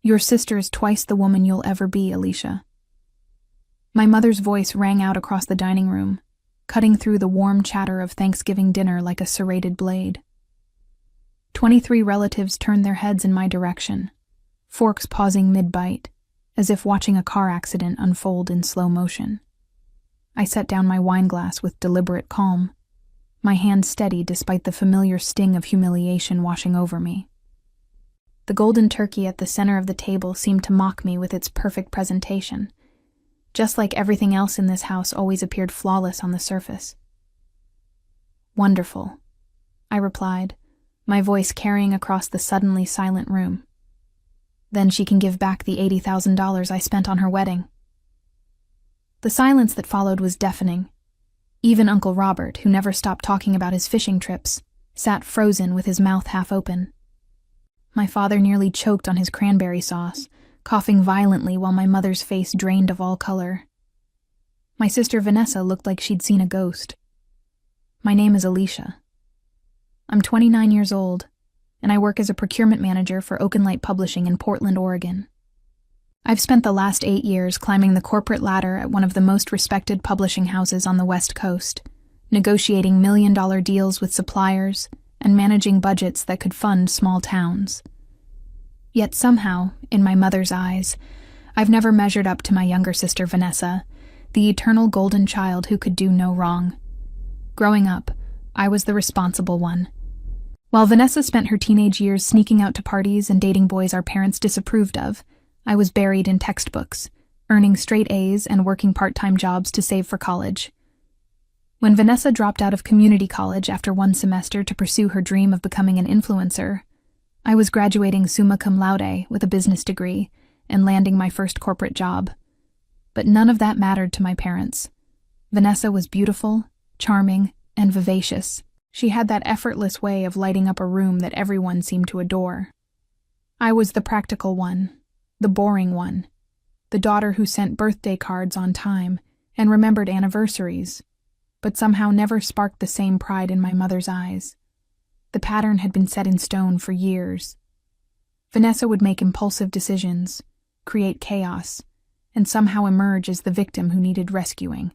Your sister is twice the woman you'll ever be, Alicia. My mother's voice rang out across the dining room, cutting through the warm chatter of Thanksgiving dinner like a serrated blade. 23 relatives turned their heads in my direction, forks pausing mid-bite, as if watching a car accident unfold in slow motion. I set down my wineglass with deliberate calm, my hand steady despite the familiar sting of humiliation washing over me. The golden turkey at the center of the table seemed to mock me with its perfect presentation, just like everything else in this house always appeared flawless on the surface. Wonderful, I replied, my voice carrying across the suddenly silent room. Then she can give back the $80,000 I spent on her wedding. The silence that followed was deafening. Even Uncle Robert, who never stopped talking about his fishing trips, sat frozen with his mouth half open. My father nearly choked on his cranberry sauce, coughing violently while my mother's face drained of all color. My sister Vanessa looked like she'd seen a ghost. My name is Alicia. I'm 29 years old, and I work as a procurement manager for Oakenlight Publishing in Portland, Oregon. I've spent the last 8 years climbing the corporate ladder at one of the most respected publishing houses on the West Coast, negotiating million-dollar deals with suppliers and managing budgets that could fund small towns. Yet somehow, in my mother's eyes, I've never measured up to my younger sister Vanessa, the eternal golden child who could do no wrong. Growing up, I was the responsible one. While Vanessa spent her teenage years sneaking out to parties and dating boys our parents disapproved of, I was buried in textbooks, earning straight A's and working part-time jobs to save for college. When Vanessa dropped out of community college after one semester to pursue her dream of becoming an influencer, I was graduating summa cum laude with a business degree and landing my first corporate job. But none of that mattered to my parents. Vanessa was beautiful, charming, and vivacious. She had that effortless way of lighting up a room that everyone seemed to adore. I was the practical one, the boring one, the daughter who sent birthday cards on time and remembered anniversaries, but somehow never sparked the same pride in my mother's eyes. The pattern had been set in stone for years. Vanessa would make impulsive decisions, create chaos, and somehow emerge as the victim who needed rescuing.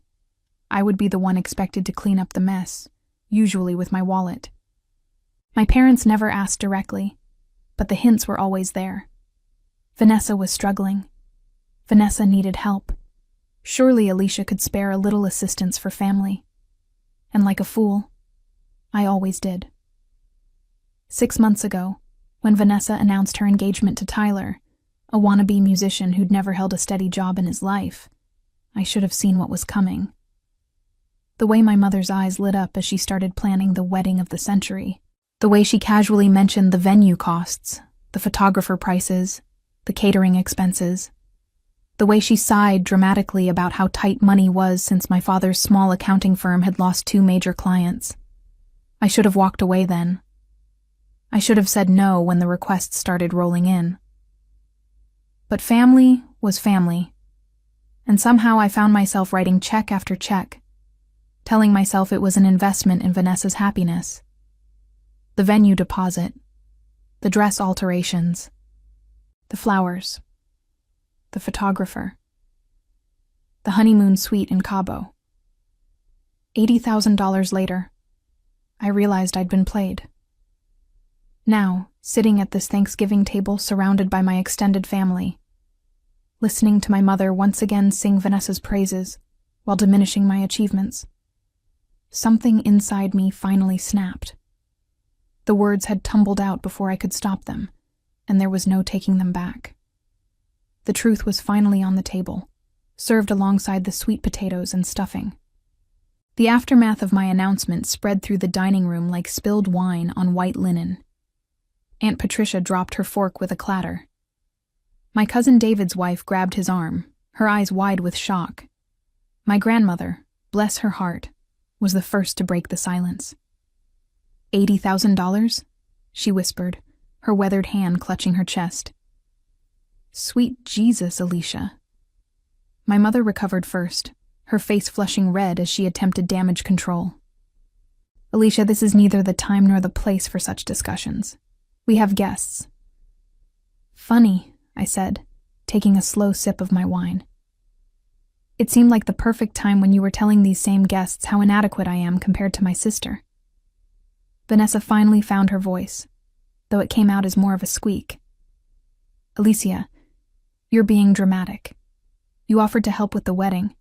I would be the one expected to clean up the mess, usually with my wallet. My parents never asked directly, but the hints were always there. Vanessa was struggling. Vanessa needed help. Surely Alicia could spare a little assistance for family. And like a fool, I always did. 6 months ago, when Vanessa announced her engagement to Tyler, a wannabe musician who'd never held a steady job in his life, I should have seen what was coming. The way my mother's eyes lit up as she started planning the wedding of the century, the way she casually mentioned the venue costs, the photographer prices, the catering expenses, the way she sighed dramatically about how tight money was since my father's small accounting firm had lost 2 major clients. I should have walked away then. I should have said no when the requests started rolling in. But family was family, and somehow I found myself writing check after check, telling myself it was an investment in Vanessa's happiness. The venue deposit, the dress alterations, the flowers, the photographer, the honeymoon suite in Cabo. $80,000 later, I realized I'd been played. Now, sitting at this Thanksgiving table surrounded by my extended family, listening to my mother once again sing Vanessa's praises while diminishing my achievements, something inside me finally snapped. The words had tumbled out before I could stop them, and there was no taking them back. The truth was finally on the table, served alongside the sweet potatoes and stuffing. The aftermath of my announcement spread through the dining room like spilled wine on white linen. Aunt Patricia dropped her fork with a clatter. My cousin David's wife grabbed his arm, her eyes wide with shock. My grandmother, bless her heart, was the first to break the silence. $80,000? She whispered, her weathered hand clutching her chest. Sweet Jesus, Alicia. My mother recovered first, her face flushing red as she attempted damage control. Alicia, this is neither the time nor the place for such discussions. We have guests. Funny, I said, taking a slow sip of my wine. It seemed like the perfect time when you were telling these same guests how inadequate I am compared to my sister. Vanessa finally found her voice, though it came out as more of a squeak. Alicia, you're being dramatic. You offered to help with the wedding.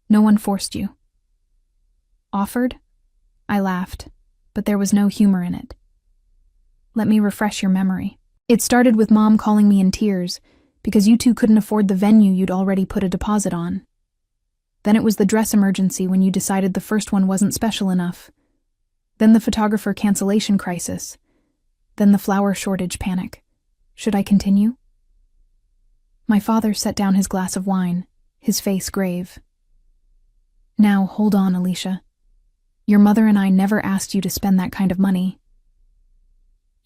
No one forced you. Offered? I laughed, but there was no humor in it. Let me refresh your memory. It started with Mom calling me in tears because you two couldn't afford the venue you'd already put a deposit on. Then it was the dress emergency when you decided the first one wasn't special enough. Then the photographer cancellation crisis. Then the flower shortage panic. Should I continue? My father set down his glass of wine, his face grave. Now, hold on, Alicia. Your mother and I never asked you to spend that kind of money.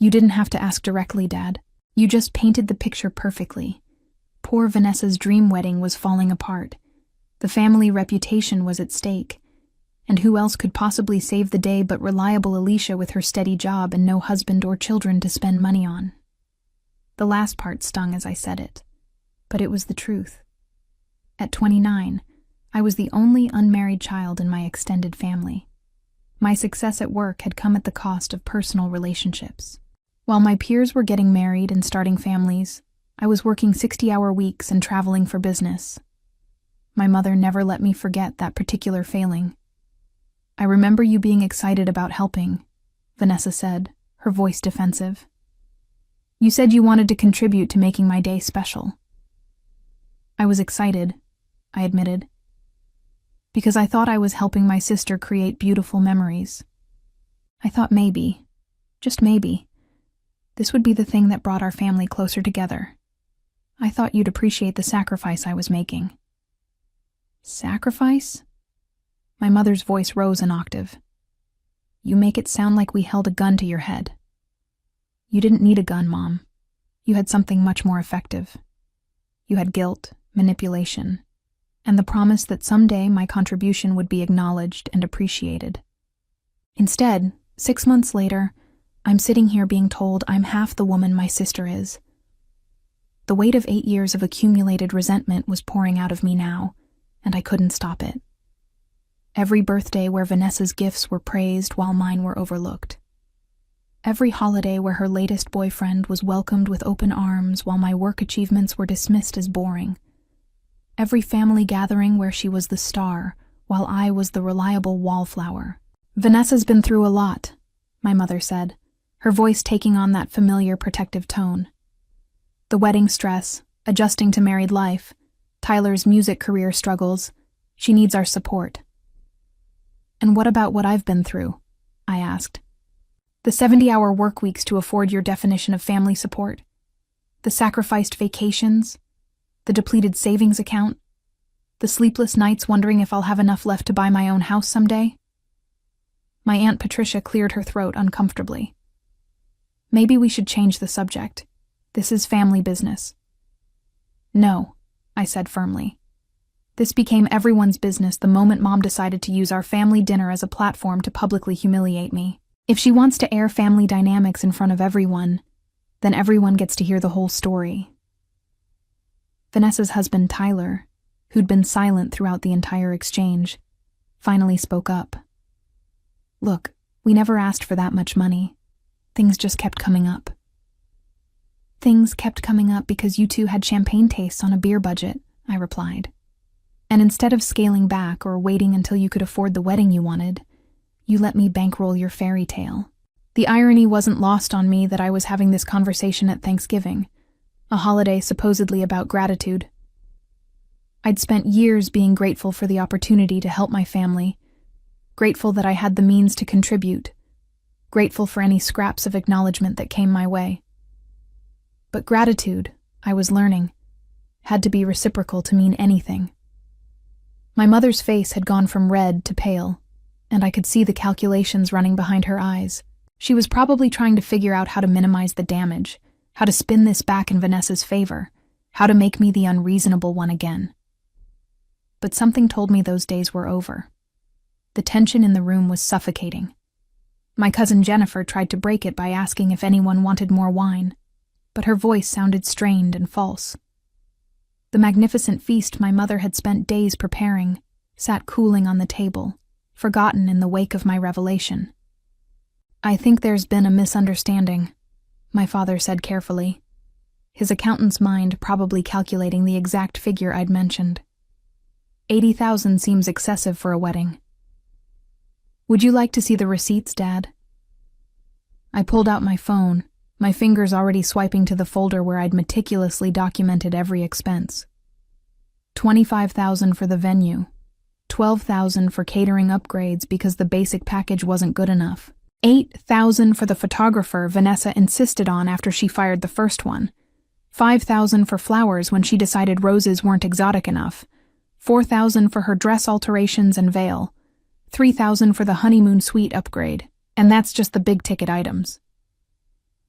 You didn't have to ask directly, Dad. You just painted the picture perfectly. Poor Vanessa's dream wedding was falling apart. The family reputation was at stake. And who else could possibly save the day but reliable Alicia with her steady job and no husband or children to spend money on? The last part stung as I said it, but it was the truth. At 29, I was the only unmarried child in my extended family. My success at work had come at the cost of personal relationships. While my peers were getting married and starting families, I was working 60-hour weeks and traveling for business. My mother never let me forget that particular failing. I remember you being excited about helping, Vanessa said, her voice defensive. You said you wanted to contribute to making my day special. I was excited, I admitted, because I thought I was helping my sister create beautiful memories. I thought maybe, just maybe, this would be the thing that brought our family closer together. I thought you'd appreciate the sacrifice I was making. Sacrifice? My mother's voice rose an octave. You make it sound like we held a gun to your head. You didn't need a gun, Mom. You had something much more effective. You had guilt, manipulation, and the promise that someday my contribution would be acknowledged and appreciated. Instead, 6 months later, I'm sitting here being told I'm half the woman my sister is. The weight of 8 years of accumulated resentment was pouring out of me now, and I couldn't stop it. Every birthday where Vanessa's gifts were praised while mine were overlooked. Every holiday where her latest boyfriend was welcomed with open arms while my work achievements were dismissed as boring. Every family gathering where she was the star while I was the reliable wallflower. Vanessa's been through a lot, my mother said, her voice taking on that familiar protective tone. The wedding stress, adjusting to married life, Tyler's music career struggles, she needs our support. And what about what I've been through? I asked. The 70-hour work weeks to afford your definition of family support? The sacrificed vacations? The depleted savings account? The sleepless nights wondering if I'll have enough left to buy my own house someday? My Aunt Patricia cleared her throat uncomfortably. Maybe we should change the subject. This is family business. No, I said firmly. This became everyone's business the moment Mom decided to use our family dinner as a platform to publicly humiliate me. If she wants to air family dynamics in front of everyone, then everyone gets to hear the whole story. Vanessa's husband, Tyler, who'd been silent throughout the entire exchange, finally spoke up. Look, we never asked for that much money. Things just kept coming up. Things kept coming up because you two had champagne tastes on a beer budget, I replied. And instead of scaling back or waiting until you could afford the wedding you wanted, you let me bankroll your fairy tale. The irony wasn't lost on me that I was having this conversation at Thanksgiving, a holiday supposedly about gratitude. I'd spent years being grateful for the opportunity to help my family, grateful that I had the means to contribute, grateful for any scraps of acknowledgement that came my way. But gratitude, I was learning, had to be reciprocal to mean anything. My mother's face had gone from red to pale, and I could see the calculations running behind her eyes. She was probably trying to figure out how to minimize the damage, how to spin this back in Vanessa's favor, how to make me the unreasonable one again. But something told me those days were over. The tension in the room was suffocating. My cousin Jennifer tried to break it by asking if anyone wanted more wine. but her voice sounded strained and false. The magnificent feast my mother had spent days preparing sat cooling on the table, forgotten in the wake of my revelation. "I think there's been a misunderstanding," my father said carefully, his accountant's mind probably calculating the exact figure I'd mentioned. 80,000 seems excessive for a wedding. "Would you like to see the receipts, Dad?" I pulled out my phone, my fingers already swiping to the folder where I'd meticulously documented every expense. 25,000 for the venue, 12,000 for catering upgrades because the basic package wasn't good enough, 8,000 for the photographer Vanessa insisted on after she fired the first one, 5,000 for flowers when she decided roses weren't exotic enough, 4,000 for her dress alterations and veil, 3,000 for the honeymoon suite upgrade, and that's just the big-ticket items.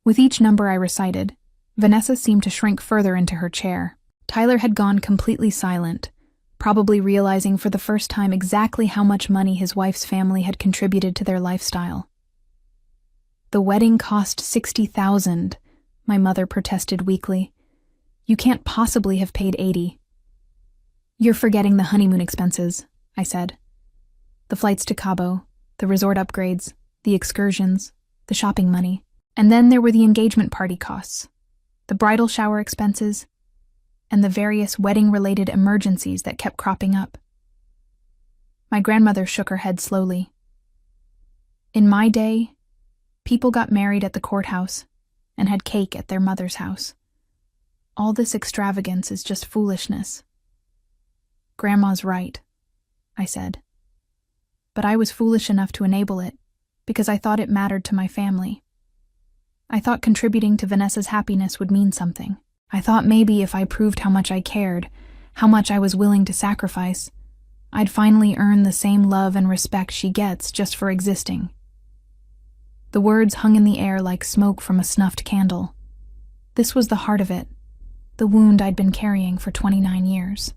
With each number I recited, Vanessa seemed to shrink further into her chair. Tyler had gone completely silent, probably realizing for the first time exactly how much money his wife's family had contributed to their lifestyle. "The wedding cost 60,000, my mother protested weakly. "You can't possibly have paid 80. "You're forgetting the honeymoon expenses," I said. "The flights to Cabo, the resort upgrades, the excursions, the shopping money. And then there were the engagement party costs, the bridal shower expenses, and the various wedding-related emergencies that kept cropping up." My grandmother shook her head slowly. "In my day, people got married at the courthouse and had cake at their mother's house. All this extravagance is just foolishness." "Grandma's right," I said. "But I was foolish enough to enable it because I thought it mattered to my family. I thought contributing to Vanessa's happiness would mean something. I thought maybe if I proved how much I cared, how much I was willing to sacrifice, I'd finally earn the same love and respect she gets just for existing." The words hung in the air like smoke from a snuffed candle. This was the heart of it, the wound I'd been carrying for 29 years.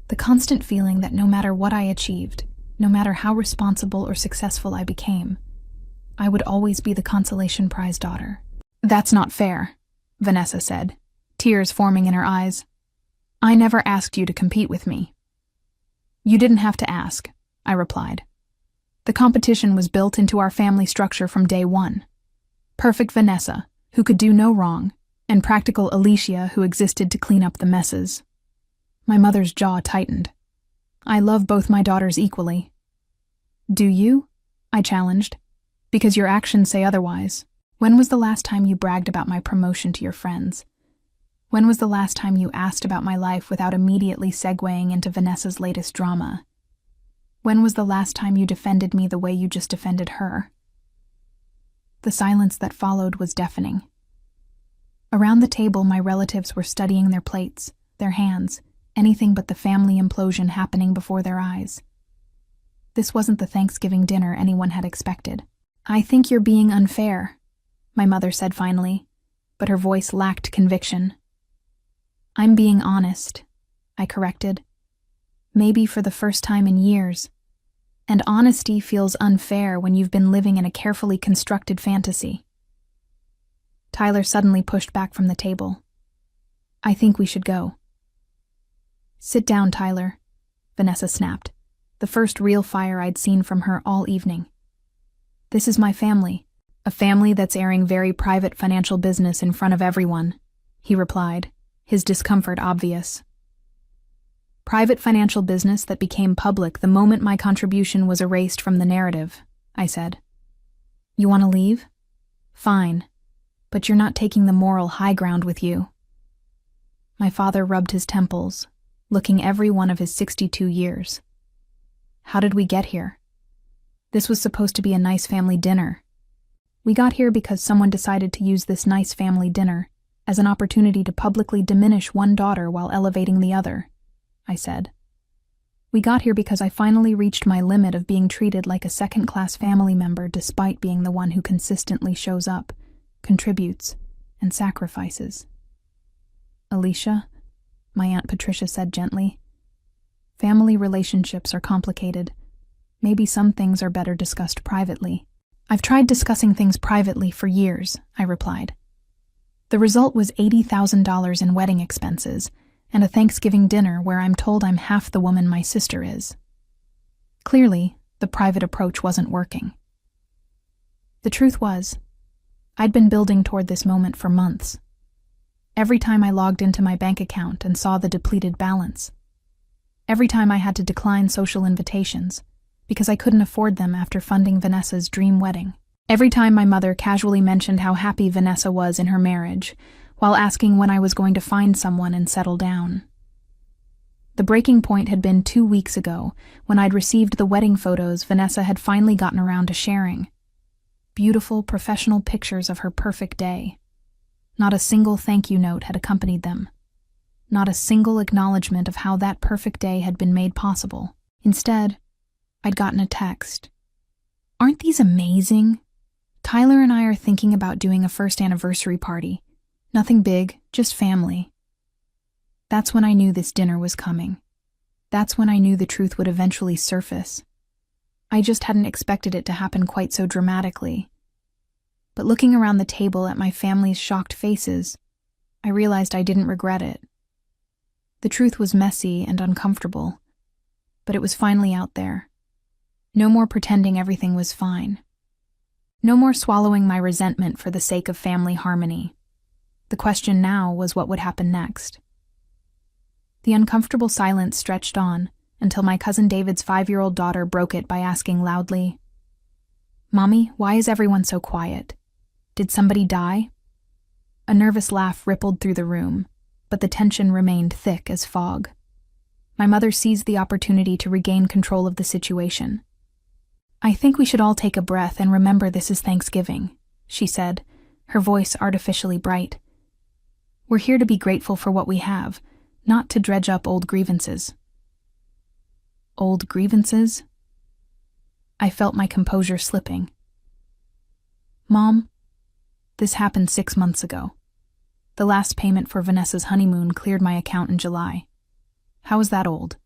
The constant feeling that no matter what I achieved, no matter how responsible or successful I became, I would always be the consolation prize daughter. "That's not fair," Vanessa said, tears forming in her eyes. "I never asked you to compete with me." "You didn't have to ask," I replied. "The competition was built into our family structure from day one. Perfect Vanessa, who could do no wrong, and practical Alicia, who existed to clean up the messes." My mother's jaw tightened. "I love both my daughters equally." "Do you?" I challenged. "Because your actions say otherwise. When was the last time you bragged about my promotion to your friends? When was the last time you asked about my life without immediately segueing into Vanessa's latest drama? When was the last time you defended me the way you just defended her?" The silence that followed was deafening. Around the table, my relatives were studying their plates, their hands, anything but the family implosion happening before their eyes. This wasn't the Thanksgiving dinner anyone had expected. "I think you're being unfair," my mother said finally, but her voice lacked conviction. "I'm being honest," I corrected. "Maybe for the first time in years. And honesty feels unfair when you've been living in a carefully constructed fantasy." Tyler suddenly pushed back from the table. "I think we should go." "Sit down, Tyler," Vanessa snapped, the first real fire I'd seen from her all evening. "This is my family, a family that's airing very private financial business in front of everyone," he replied, his discomfort obvious. "Private financial business that became public the moment my contribution was erased from the narrative," I said. "You want to leave? Fine, but you're not taking the moral high ground with you." My father rubbed his temples, looking every one of his 62 years. "How did we get here? This was supposed to be a nice family dinner. We got here because someone decided to use this nice family dinner as an opportunity to publicly diminish one daughter while elevating the other," I said. "We got here because I finally reached my limit of being treated like a second-class family member despite being the one who consistently shows up, contributes, and sacrifices." "Alicia," my Aunt Patricia said gently, "family relationships are complicated. Maybe some things are better discussed privately." "I've tried discussing things privately for years," I replied. The result was $80,000 in wedding expenses and a Thanksgiving dinner where I'm told I'm half the woman my sister is. Clearly, the private approach wasn't working. The truth was, I'd been building toward this moment for months. Every time I logged into my bank account and saw the depleted balance. Every time I had to decline social invitations because I couldn't afford them after funding Vanessa's dream wedding. Every time my mother casually mentioned how happy Vanessa was in her marriage, while asking when I was going to find someone and settle down. The breaking point had been 2 weeks ago, when I'd received the wedding photos Vanessa had finally gotten around to sharing. Beautiful, professional pictures of her perfect day. Not a single thank you note had accompanied them. Not a single acknowledgement of how that perfect day had been made possible. Instead, I'd gotten a text. "Aren't these amazing? Tyler and I are thinking about doing a first anniversary party. Nothing big, just family." That's when I knew this dinner was coming. That's when I knew the truth would eventually surface. I just hadn't expected it to happen quite so dramatically. But looking around the table at my family's shocked faces, I realized I didn't regret it. The truth was messy and uncomfortable, but it was finally out there. No more pretending everything was fine. No more swallowing my resentment for the sake of family harmony. The question now was what would happen next. The uncomfortable silence stretched on until my cousin David's 5-year-old daughter broke it by asking loudly, "Mommy, why is everyone so quiet? Did somebody die?" A nervous laugh rippled through the room, but the tension remained thick as fog. My mother seized the opportunity to regain control of the situation. "I think we should all take a breath and remember this is Thanksgiving," she said, her voice artificially bright. "We're here to be grateful for what we have, not to dredge up old grievances." Old grievances? I felt my composure slipping. "Mom, this happened 6 months ago. The last payment for Vanessa's honeymoon cleared my account in July. How is that old?"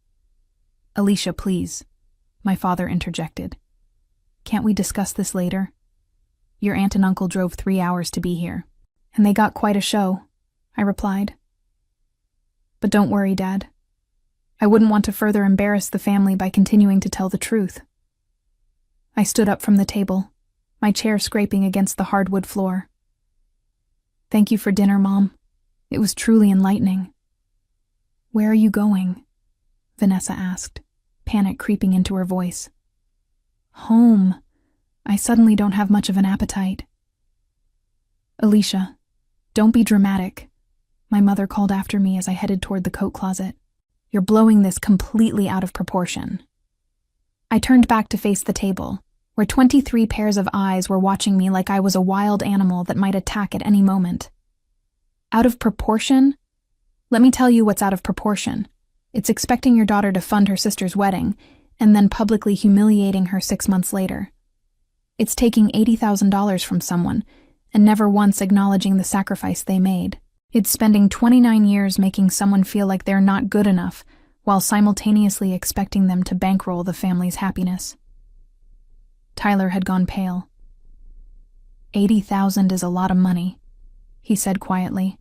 "Alicia, please," my father interjected. "Can't we discuss this later? Your aunt and uncle drove 3 hours to be here, and they got quite a show," I replied. "But don't worry, Dad. I wouldn't want to further embarrass the family by continuing to tell the truth." I stood up from the table, my chair scraping against the hardwood floor. "Thank you for dinner, Mom. It was truly enlightening." "Where are you going?" Vanessa asked, panic creeping into her voice. "Home. I suddenly don't have much of an appetite." "Alicia, don't be dramatic," my mother called after me as I headed toward the coat closet. "You're blowing this completely out of proportion." I turned back to face the table, where 23 pairs of eyes were watching me like I was a wild animal that might attack at any moment. Out of proportion? Let me tell you what's out of proportion. It's expecting your daughter to fund her sister's wedding, and then publicly humiliating her 6 months later. It's taking $80,000 from someone, and never once acknowledging the sacrifice they made. It's spending 29 years making someone feel like they're not good enough, while simultaneously expecting them to bankroll the family's happiness. Tyler had gone pale. $80,000 is a lot of money," he said quietly.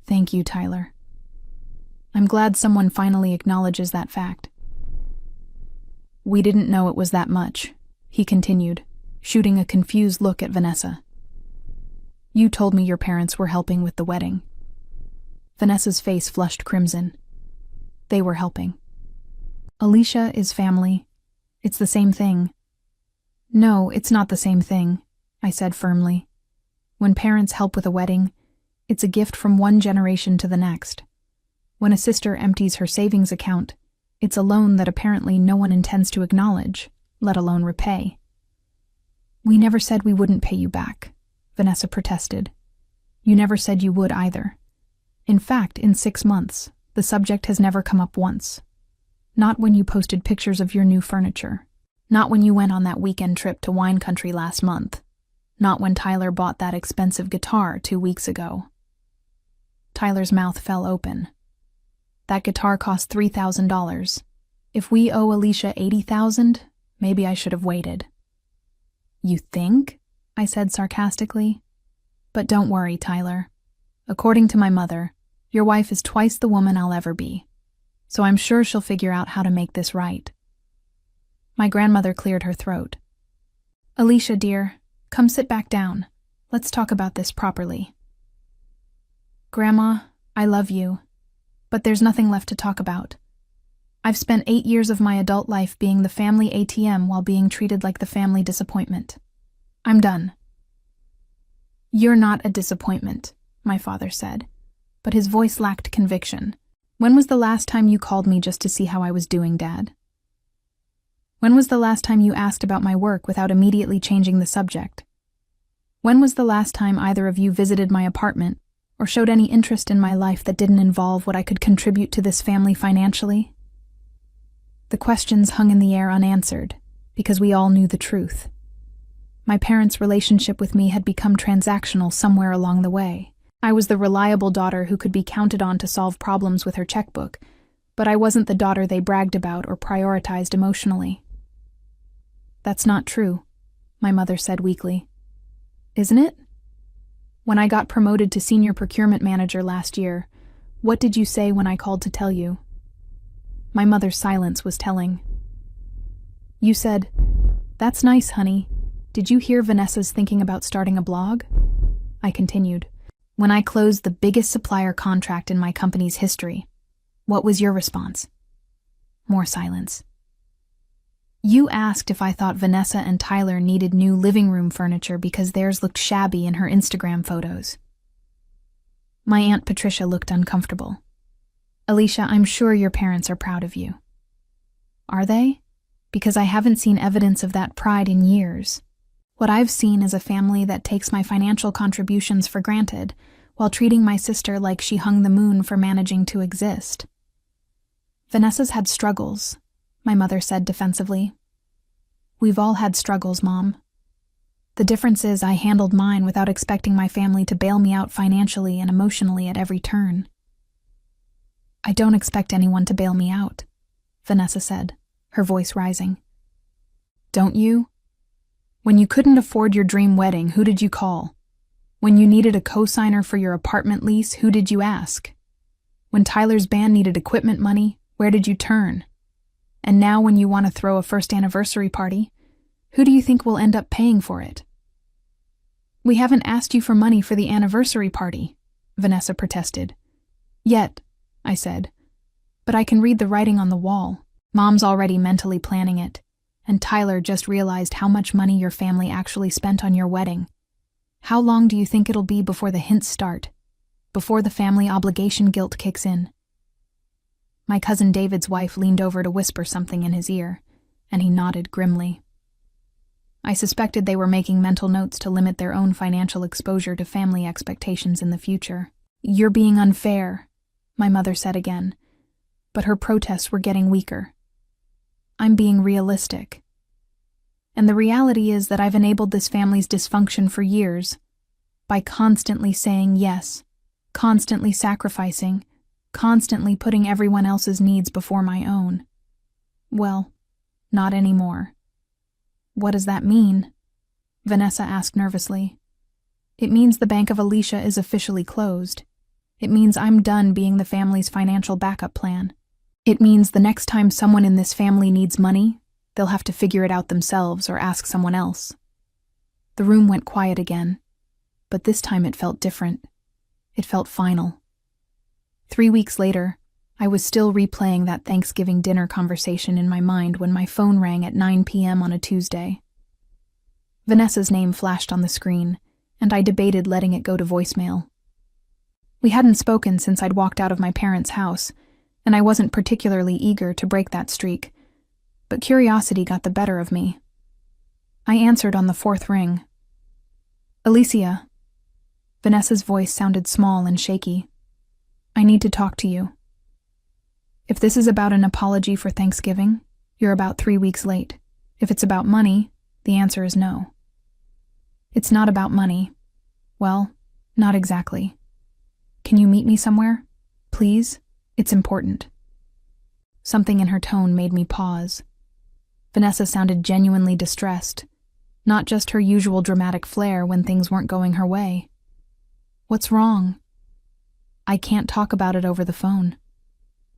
"Thank you, Tyler. I'm glad someone finally acknowledges that fact." "We didn't know it was that much," he continued, shooting a confused look at Vanessa. "You told me your parents were helping with the wedding." Vanessa's face flushed crimson. They were helping. "Alicia is family. It's the same thing." "No, it's not the same thing," I said firmly. "When parents help with a wedding, it's a gift from one generation to the next. When a sister empties her savings account, it's a loan that apparently no one intends to acknowledge, let alone repay." "We never said we wouldn't pay you back," Vanessa protested. "You never said you would either. In fact, in 6 months, the subject has never come up once. Not when you posted pictures of your new furniture. Not when you went on that weekend trip to wine country last month. Not when Tyler bought that expensive guitar 2 weeks ago." Tyler's mouth fell open. "That guitar cost $3,000. If we owe Alicia $80,000, maybe I should have waited." "You think?" I said sarcastically. But don't worry, Tyler. According to my mother, your wife is twice the woman I'll ever be, so I'm sure she'll figure out how to make this right. My grandmother cleared her throat. Alicia, dear, come sit back down. Let's talk about this properly. Grandma, I love you, but there's nothing left to talk about. I've spent 8 years of my adult life being the family ATM while being treated like the family disappointment. I'm done. You're not a disappointment, my father said, but his voice lacked conviction. When was the last time you called me just to see how I was doing, Dad? When was the last time you asked about my work without immediately changing the subject? When was the last time either of you visited my apartment or showed any interest in my life that didn't involve what I could contribute to this family financially? The questions hung in the air unanswered, because we all knew the truth. My parents' relationship with me had become transactional somewhere along the way. I was the reliable daughter who could be counted on to solve problems with her checkbook, but I wasn't the daughter they bragged about or prioritized emotionally. That's not true, my mother said weakly. Isn't it? When I got promoted to senior procurement manager last year, what did you say when I called to tell you? My mother's silence was telling. You said, "That's nice, honey. Did you hear Vanessa's thinking about starting a blog?" I continued. When I closed the biggest supplier contract in my company's history, what was your response? More silence. You asked if I thought Vanessa and Tyler needed new living room furniture because theirs looked shabby in her Instagram photos. My Aunt Patricia looked uncomfortable. Alicia, I'm sure your parents are proud of you. Are they? Because I haven't seen evidence of that pride in years. What I've seen is a family that takes my financial contributions for granted, while treating my sister like she hung the moon for managing to exist. Vanessa's had struggles, my mother said defensively. We've all had struggles, Mom. The difference is I handled mine without expecting my family to bail me out financially and emotionally at every turn. I don't expect anyone to bail me out, Vanessa said, her voice rising. Don't you? When you couldn't afford your dream wedding, who did you call? When you needed a co-signer for your apartment lease, who did you ask? When Tyler's band needed equipment money, where did you turn? And now when you want to throw a first anniversary party, who do you think will end up paying for it? We haven't asked you for money for the anniversary party, Vanessa protested. Yet, I said, but I can read the writing on the wall. Mom's already mentally planning it, and Tyler just realized how much money your family actually spent on your wedding. How long do you think it'll be before the hints start? Before the family obligation guilt kicks in? My cousin David's wife leaned over to whisper something in his ear, and he nodded grimly. I suspected they were making mental notes to limit their own financial exposure to family expectations in the future. You're being unfair, my mother said again, but her protests were getting weaker. I'm being realistic. And the reality is that I've enabled this family's dysfunction for years, by constantly saying yes, constantly sacrificing, constantly putting everyone else's needs before my own. Well, not anymore. What does that mean? Vanessa asked nervously. It means the Bank of Alicia is officially closed. It means I'm done being the family's financial backup plan. It means the next time someone in this family needs money, they'll have to figure it out themselves or ask someone else. The room went quiet again, but this time it felt different. It felt final. 3 weeks later, I was still replaying that Thanksgiving dinner conversation in my mind when my phone rang at 9 p.m. on a Tuesday. Vanessa's name flashed on the screen, and I debated letting it go to voicemail. We hadn't spoken since I'd walked out of my parents' house, and I wasn't particularly eager to break that streak, but curiosity got the better of me. I answered on the 4th ring. Alicia. Vanessa's voice sounded small and shaky. I need to talk to you. If this is about an apology for Thanksgiving, you're about 3 weeks late. If it's about money, the answer is no. It's not about money. Well, not exactly. Can you meet me somewhere? Please? It's important. Something in her tone made me pause. Vanessa sounded genuinely distressed, not just her usual dramatic flair when things weren't going her way. What's wrong? I can't talk about it over the phone.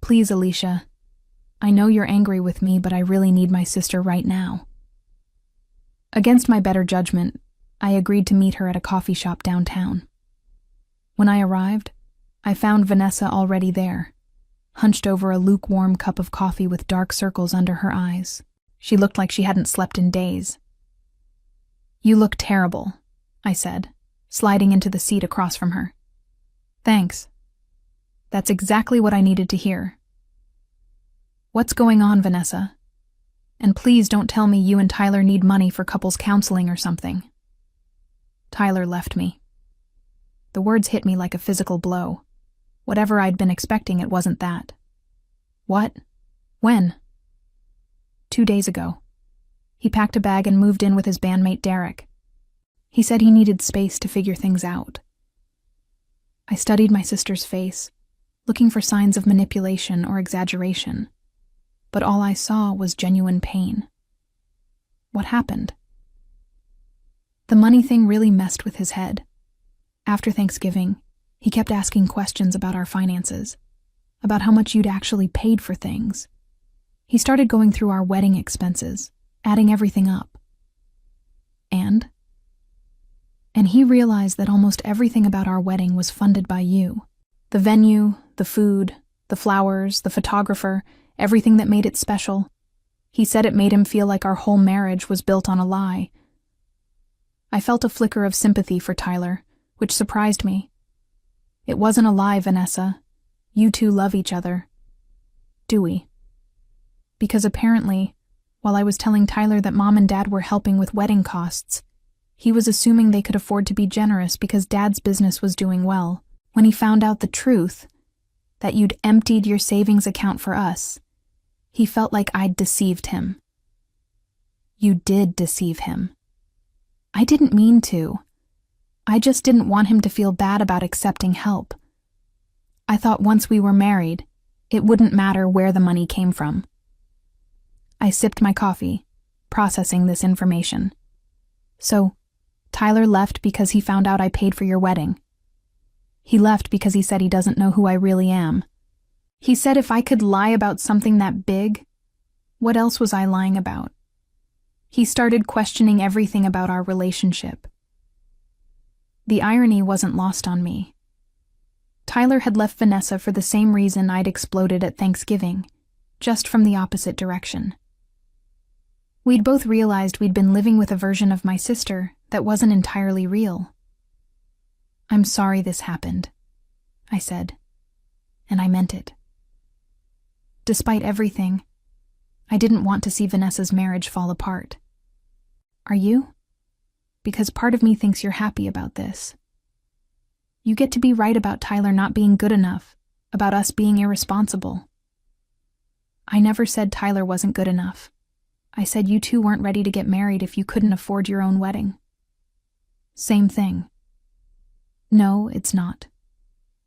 Please, Alicia. I know you're angry with me, but I really need my sister right now. Against my better judgment, I agreed to meet her at a coffee shop downtown. When I arrived, I found Vanessa already there, hunched over a lukewarm cup of coffee with dark circles under her eyes. She looked like she hadn't slept in days. You look terrible, I said, sliding into the seat across from her. Thanks. That's exactly what I needed to hear. What's going on, Vanessa? And please don't tell me you and Tyler need money for couples counseling or something. Tyler left me. The words hit me like a physical blow. Whatever I'd been expecting, it wasn't that. What? When? 2 days ago. He packed a bag and moved in with his bandmate Derek. He said he needed space to figure things out. I studied my sister's face, looking for signs of manipulation or exaggeration, but all I saw was genuine pain. What happened? The money thing really messed with his head. After Thanksgiving, he kept asking questions about our finances, about how much you'd actually paid for things. He started going through our wedding expenses, adding everything up. And he realized that almost everything about our wedding was funded by you. The venue, the food, the flowers, the photographer, everything that made it special. He said it made him feel like our whole marriage was built on a lie. I felt a flicker of sympathy for Tyler, which surprised me. It wasn't a lie, Vanessa. You two love each other. Do we? Because apparently, while I was telling Tyler that Mom and Dad were helping with wedding costs, he was assuming they could afford to be generous because Dad's business was doing well. When he found out the truth, that you'd emptied your savings account for us, he felt like I'd deceived him. You did deceive him. I didn't mean to. I just didn't want him to feel bad about accepting help. I thought once we were married, it wouldn't matter where the money came from. I sipped my coffee, processing this information. So, Tyler left because he found out I paid for your wedding. He left because he said he doesn't know who I really am. He said if I could lie about something that big, what else was I lying about? He started questioning everything about our relationship. The irony wasn't lost on me. Tyler had left Vanessa for the same reason I'd exploded at Thanksgiving, just from the opposite direction. We'd both realized we'd been living with a version of my sister that wasn't entirely real. I'm sorry this happened, I said, and I meant it. Despite everything, I didn't want to see Vanessa's marriage fall apart. Are you? Because part of me thinks you're happy about this. You get to be right about Tyler not being good enough, about us being irresponsible. I never said Tyler wasn't good enough. I said you two weren't ready to get married if you couldn't afford your own wedding. Same thing. No, it's not.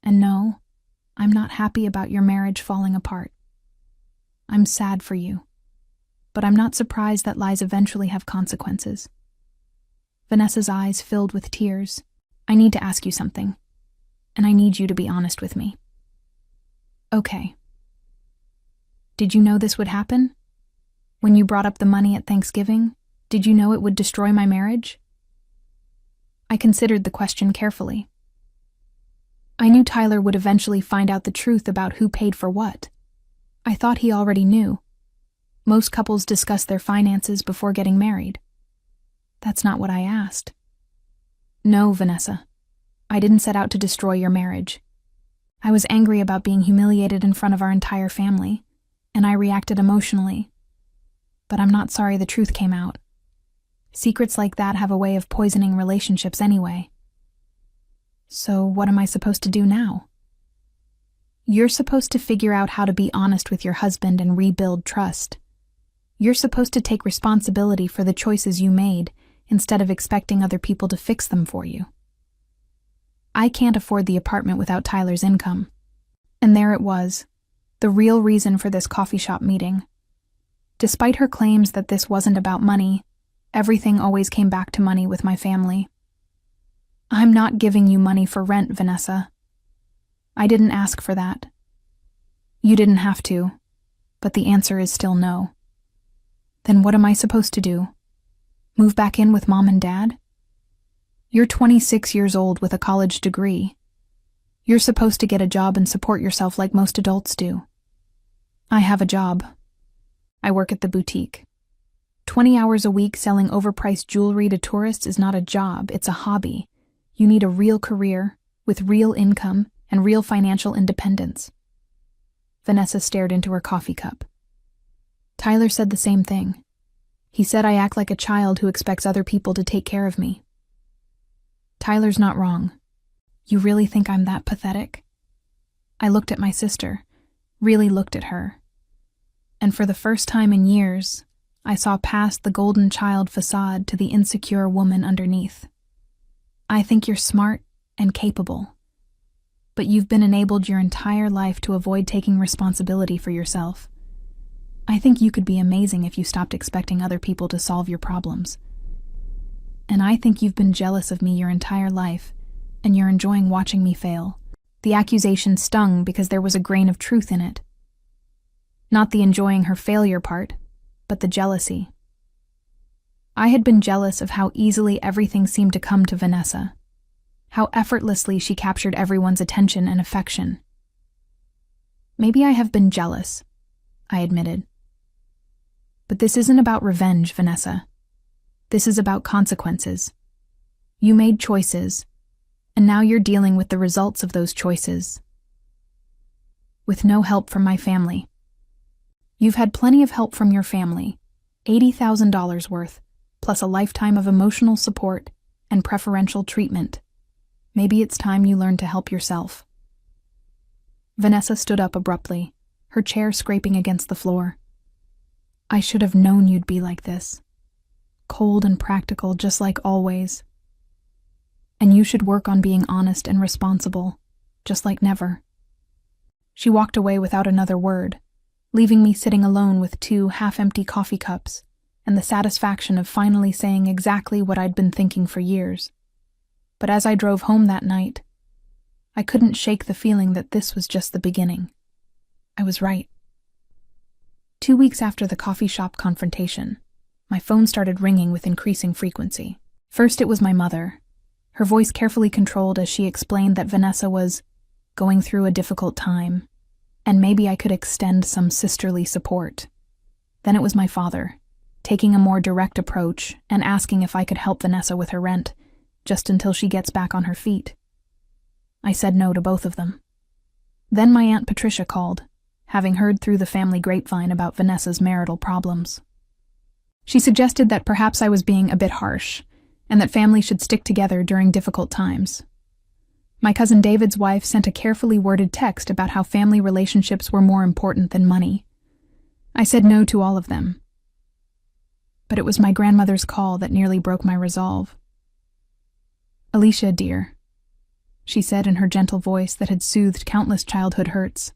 And no, I'm not happy about your marriage falling apart. I'm sad for you, but I'm not surprised that lies eventually have consequences. Vanessa's eyes filled with tears. I need to ask you something, and I need you to be honest with me. Okay. Did you know this would happen? When you brought up the money at Thanksgiving, did you know it would destroy my marriage? I considered the question carefully. I knew Tyler would eventually find out the truth about who paid for what. I thought he already knew. Most couples discuss their finances before getting married. That's not what I asked. No, Vanessa. I didn't set out to destroy your marriage. I was angry about being humiliated in front of our entire family, and I reacted emotionally. But I'm not sorry the truth came out. Secrets like that have a way of poisoning relationships anyway. So what am I supposed to do now? You're supposed to figure out how to be honest with your husband and rebuild trust. You're supposed to take responsibility for the choices you made instead of expecting other people to fix them for you. I can't afford the apartment without Tyler's income. And there it was, the real reason for this coffee shop meeting. Despite her claims that this wasn't about money, everything always came back to money with my family. I'm not giving you money for rent, Vanessa. I didn't ask for that. You didn't have to, but the answer is still no. Then what am I supposed to do? Move back in with Mom and Dad? You're 26 years old with a college degree. You're supposed to get a job and support yourself like most adults do. I have a job. I work at the boutique. 20 hours a week selling overpriced jewelry to tourists is not a job, it's a hobby. You need a real career, with real income and real financial independence. Vanessa stared into her coffee cup. Tyler said the same thing. He said I act like a child who expects other people to take care of me. Tyler's not wrong. You really think I'm that pathetic? I looked at my sister, really looked at her. And for the first time in years, I saw past the golden child facade to the insecure woman underneath. I think you're smart and capable, but you've been enabled your entire life to avoid taking responsibility for yourself. I think you could be amazing if you stopped expecting other people to solve your problems. And I think you've been jealous of me your entire life, and you're enjoying watching me fail. The accusation stung because there was a grain of truth in it. Not the enjoying her failure part, but the jealousy. I had been jealous of how easily everything seemed to come to Vanessa, how effortlessly she captured everyone's attention and affection. Maybe I have been jealous, I admitted. But this isn't about revenge, Vanessa. This is about consequences. You made choices, and now you're dealing with the results of those choices. With no help from my family. You've had plenty of help from your family, $80,000 worth, plus a lifetime of emotional support and preferential treatment. Maybe it's time you learn to help yourself. Vanessa stood up abruptly, her chair scraping against the floor. I should have known you'd be like this. Cold and practical, just like always. And you should work on being honest and responsible, just like never. She walked away without another word, leaving me sitting alone with 2 half-empty coffee cups and the satisfaction of finally saying exactly what I'd been thinking for years. But as I drove home that night, I couldn't shake the feeling that this was just the beginning. I was right. 2 weeks after the coffee shop confrontation, my phone started ringing with increasing frequency. First it was my mother, her voice carefully controlled as she explained that Vanessa was going through a difficult time, and maybe I could extend some sisterly support. Then it was my father, taking a more direct approach and asking if I could help Vanessa with her rent, just until she gets back on her feet. I said no to both of them. Then my Aunt Patricia called, having heard through the family grapevine about Vanessa's marital problems. She suggested that perhaps I was being a bit harsh, and that families should stick together during difficult times. My cousin David's wife sent a carefully worded text about how family relationships were more important than money. I said no to all of them. But it was my grandmother's call that nearly broke my resolve. Alicia, dear, she said in her gentle voice that had soothed countless childhood hurts.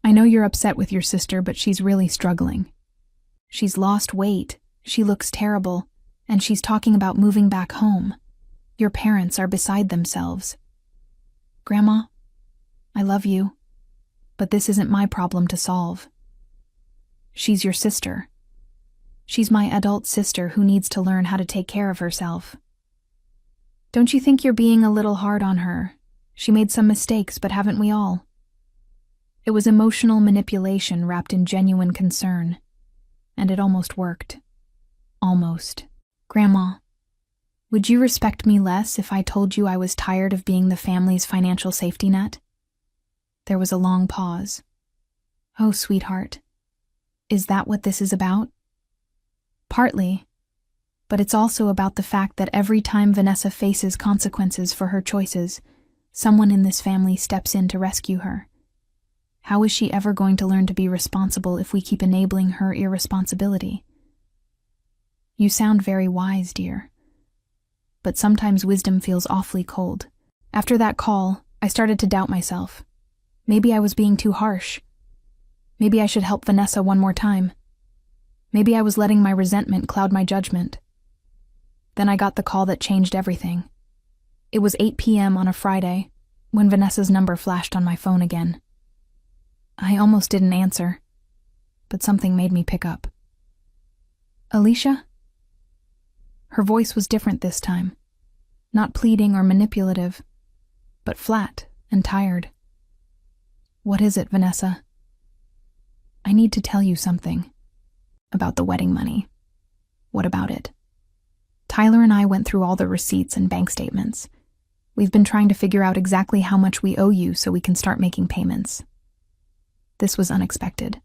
I know you're upset with your sister, but she's really struggling. She's lost weight, she looks terrible, and she's talking about moving back home. Your parents are beside themselves. Grandma, I love you, but this isn't my problem to solve. She's your sister. She's my adult sister who needs to learn how to take care of herself. Don't you think you're being a little hard on her? She made some mistakes, but haven't we all? It was emotional manipulation wrapped in genuine concern, and it almost worked. Almost. Grandma, would you respect me less if I told you I was tired of being the family's financial safety net? There was a long pause. Oh, sweetheart, is that what this is about? Partly, but it's also about the fact that every time Vanessa faces consequences for her choices, someone in this family steps in to rescue her. How is she ever going to learn to be responsible if we keep enabling her irresponsibility? You sound very wise, dear. But sometimes wisdom feels awfully cold. After that call, I started to doubt myself. Maybe I was being too harsh. Maybe I should help Vanessa one more time. Maybe I was letting my resentment cloud my judgment. Then I got the call that changed everything. It was 8 p.m. on a Friday when Vanessa's number flashed on my phone again. I almost didn't answer, but something made me pick up. Alicia? Her voice was different this time, not pleading or manipulative, but flat and tired. What is it, Vanessa? I need to tell you something. About the wedding money. What about it? Tyler and I went through all the receipts and bank statements. We've been trying to figure out exactly how much we owe you so we can start making payments. This was unexpected.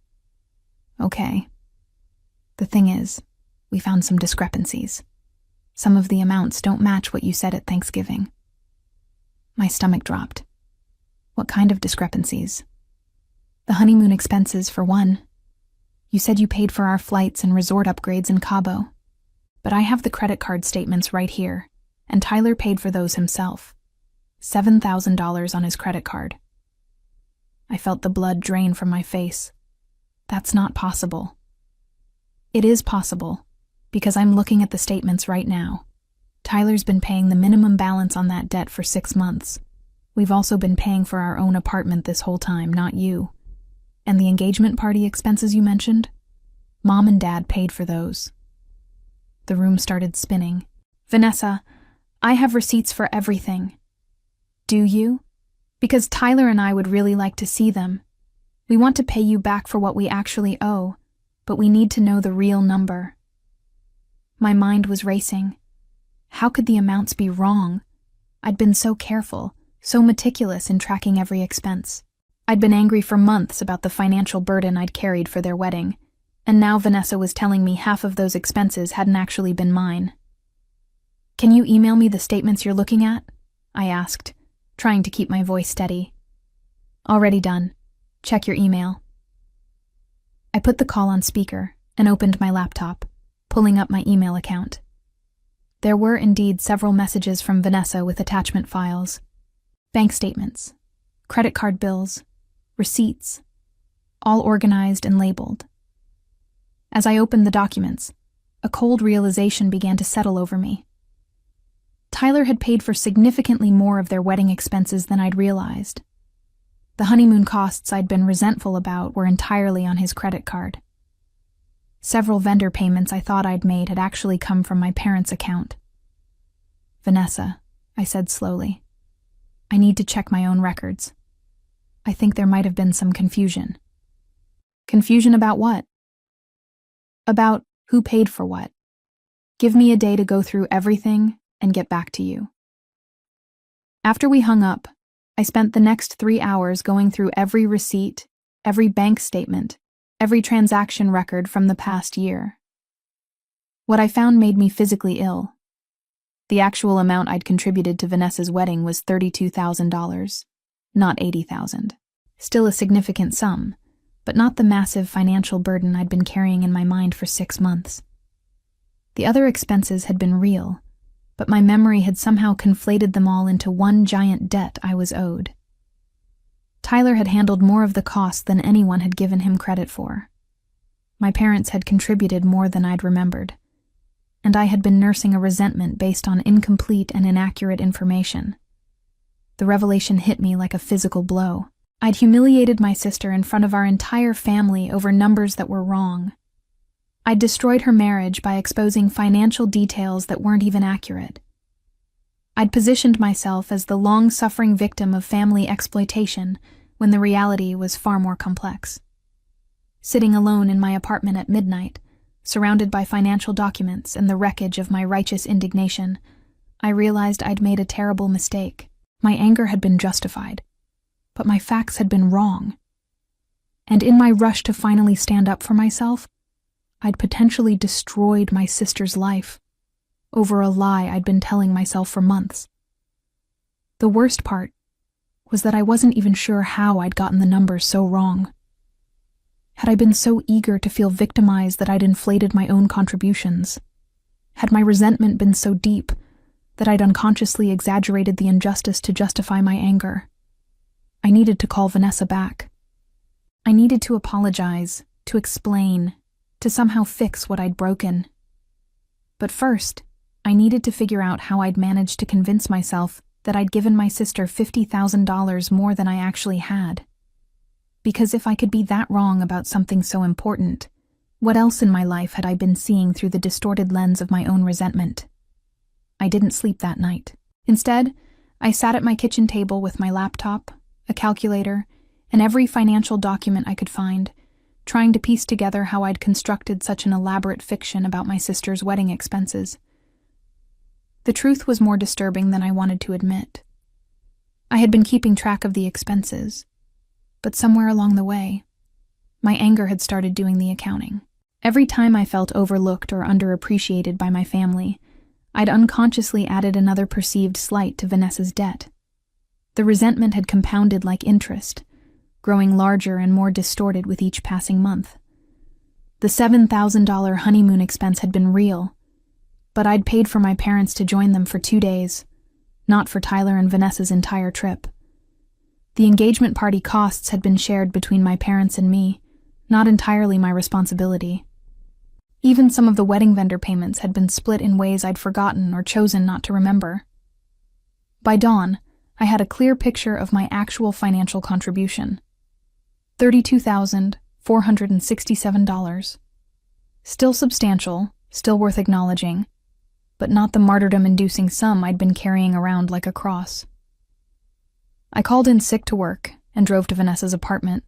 Okay. The thing is, we found some discrepancies. Some of the amounts don't match what you said at Thanksgiving. My stomach dropped. What kind of discrepancies? The honeymoon expenses, for one. You said you paid for our flights and resort upgrades in Cabo. But I have the credit card statements right here, and Tyler paid for those himself. $7,000 on his credit card. I felt the blood drain from my face. That's not possible. It is possible, because I'm looking at the statements right now. Tyler's been paying the minimum balance on that debt for 6 months. We've also been paying for our own apartment this whole time, not you. And the engagement party expenses you mentioned? Mom and Dad paid for those. The room started spinning. Vanessa, I have receipts for everything. Do you? Because Tyler and I would really like to see them. We want to pay you back for what we actually owe, but we need to know the real number. My mind was racing. How could the amounts be wrong? I'd been so careful, so meticulous in tracking every expense. I'd been angry for months about the financial burden I'd carried for their wedding, and now Vanessa was telling me half of those expenses hadn't actually been mine. Can you email me the statements you're looking at? I asked, trying to keep my voice steady. Already done. Check your email. I put the call on speaker and opened my laptop, pulling up my email account. There were indeed several messages from Vanessa with attachment files. Bank statements, credit card bills, receipts, all organized and labeled. As I opened the documents, a cold realization began to settle over me. Tyler had paid for significantly more of their wedding expenses than I'd realized. The honeymoon costs I'd been resentful about were entirely on his credit card. Several vendor payments I thought I'd made had actually come from my parents' account. Vanessa, I said slowly, I need to check my own records. I think there might have been some confusion. Confusion about what? About who paid for what. Give me a day to go through everything and get back to you. After we hung up, I spent the next 3 hours going through every receipt, every bank statement, every transaction record from the past year. What I found made me physically ill. The actual amount I'd contributed to Vanessa's wedding was $32,000, not $80,000. Still a significant sum, but not the massive financial burden I'd been carrying in my mind for 6 months. The other expenses had been real, but my memory had somehow conflated them all into one giant debt I was owed. Tyler had handled more of the costs than anyone had given him credit for. My parents had contributed more than I'd remembered, and I had been nursing a resentment based on incomplete and inaccurate information. The revelation hit me like a physical blow. I'd humiliated my sister in front of our entire family over numbers that were wrong. I'd destroyed her marriage by exposing financial details that weren't even accurate. I'd positioned myself as the long-suffering victim of family exploitation when the reality was far more complex. Sitting alone in my apartment at midnight, surrounded by financial documents and the wreckage of my righteous indignation, I realized I'd made a terrible mistake. My anger had been justified, but my facts had been wrong. And in my rush to finally stand up for myself, I'd potentially destroyed my sister's life over a lie I'd been telling myself for months. The worst part was that I wasn't even sure how I'd gotten the numbers so wrong. Had I been so eager to feel victimized that I'd inflated my own contributions? Had my resentment been so deep that I'd unconsciously exaggerated the injustice to justify my anger? I needed to call Vanessa back. I needed to apologize, to explain, to somehow fix what I'd broken. But first, I needed to figure out how I'd managed to convince myself that I'd given my sister $50,000 more than I actually had. Because if I could be that wrong about something so important, what else in my life had I been seeing through the distorted lens of my own resentment? I didn't sleep that night. Instead, I sat at my kitchen table with my laptop, a calculator, and every financial document I could find, trying to piece together how I'd constructed such an elaborate fiction about my sister's wedding expenses. The truth was more disturbing than I wanted to admit. I had been keeping track of the expenses, but somewhere along the way, my anger had started doing the accounting. Every time I felt overlooked or underappreciated by my family, I'd unconsciously added another perceived slight to Vanessa's debt. The resentment had compounded like interest, growing larger and more distorted with each passing month. The $7,000 honeymoon expense had been real, but I'd paid for my parents to join them for 2 days, not for Tyler and Vanessa's entire trip. The engagement party costs had been shared between my parents and me, not entirely my responsibility. Even some of the wedding vendor payments had been split in ways I'd forgotten or chosen not to remember. By dawn, I had a clear picture of my actual financial contribution. $32,467. Still substantial, still worth acknowledging, but not the martyrdom-inducing sum I'd been carrying around like a cross. I called in sick to work and drove to Vanessa's apartment.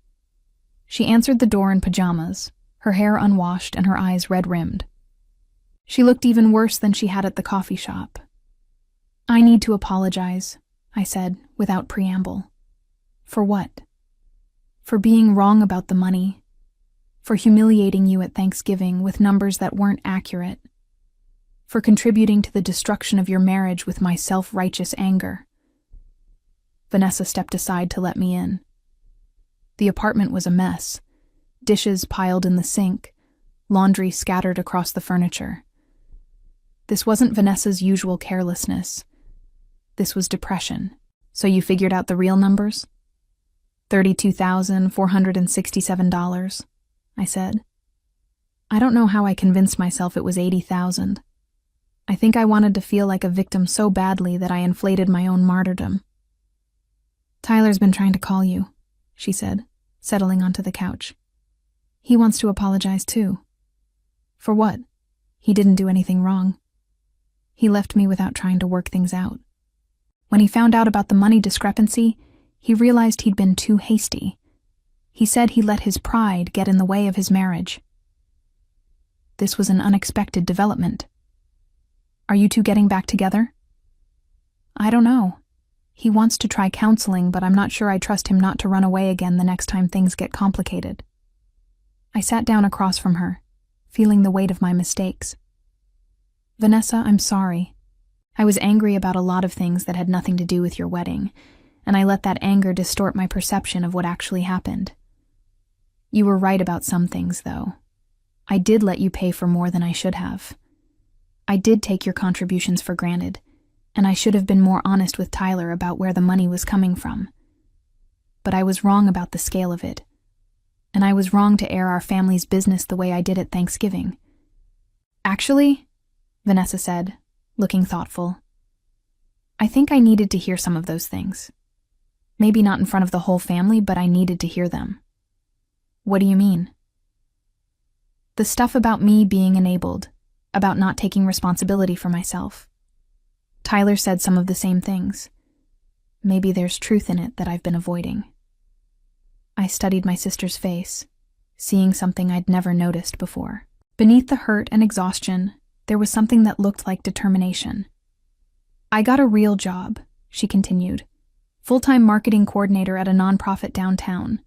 She answered the door in pajamas, her hair unwashed and her eyes red-rimmed. She looked even worse than she had at the coffee shop. "I need to apologize," I said, without preamble. "For what?" "For being wrong about the money. For humiliating you at Thanksgiving with numbers that weren't accurate. For contributing to the destruction of your marriage with my self-righteous anger." Vanessa stepped aside to let me in. The apartment was a mess. Dishes piled in the sink, laundry scattered across the furniture. This wasn't Vanessa's usual carelessness. This was depression. "So you figured out the real numbers?" $32,467, I said. I don't know how I convinced myself it was $80,000. I think I wanted to feel like a victim so badly that I inflated my own martyrdom. "Tyler's been trying to call you," she said, settling onto the couch. "He wants to apologize too." "For what?" "He didn't do anything wrong. He left me without trying to work things out. When he found out about the money discrepancy, he realized he'd been too hasty. He said he let his pride get in the way of his marriage." This was an unexpected development. "Are you two getting back together?" "I don't know. He wants to try counseling, but I'm not sure I trust him not to run away again the next time things get complicated." I sat down across from her, feeling the weight of my mistakes. "Vanessa, I'm sorry. I was angry about a lot of things that had nothing to do with your wedding, and I let that anger distort my perception of what actually happened. You were right about some things, though. I did let you pay for more than I should have. I did take your contributions for granted, and I should have been more honest with Tyler about where the money was coming from. But I was wrong about the scale of it, and I was wrong to air our family's business the way I did at Thanksgiving. Actually," Vanessa said, looking thoughtful, "I think I needed to hear some of those things. Maybe not in front of the whole family, but I needed to hear them." "What do you mean?" "The stuff about me being enabled, about not taking responsibility for myself. Tyler said some of the same things. Maybe there's truth in it that I've been avoiding." I studied my sister's face, seeing something I'd never noticed before. Beneath the hurt and exhaustion, there was something that looked like determination. "I got a real job," she continued. "Full-time marketing coordinator at a nonprofit downtown.